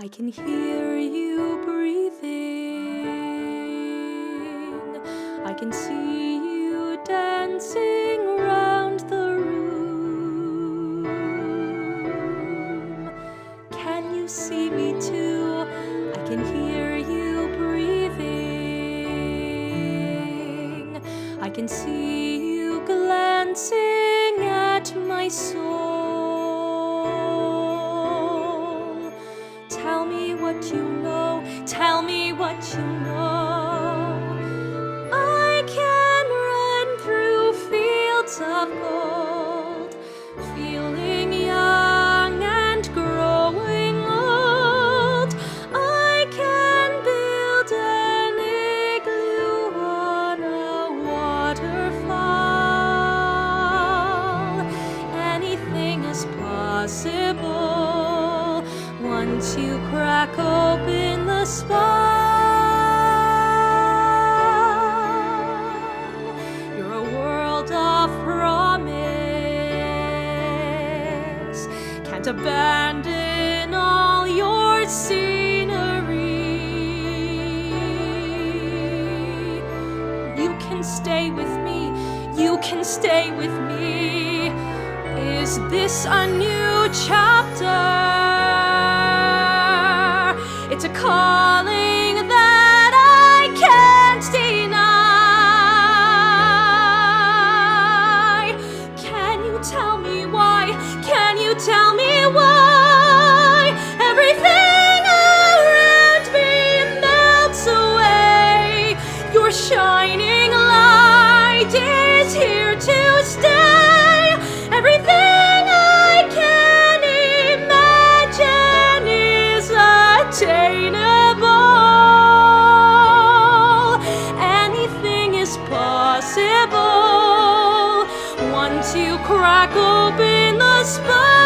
I can hear you breathing. I can see you dancing round the room. Can you see me too? I can hear you breathing. I can see you glancing at my soul. Tell me what you know, tell me what you know. I can run through fields of gold, feeling young and growing old. I can build an igloo on a waterfall. Anything is possible once you crack open the spine. You're a world of promise. Can't abandon all your scenery. You can stay with me. You can stay with me. Is this a new chapter? It's a calling that I can't deny. Can you tell me why? Can you tell me why? Everything around me melts away. Your shining light is here to stay. Everything I can imagine is attainable. Anything is possible once you crack open the spine.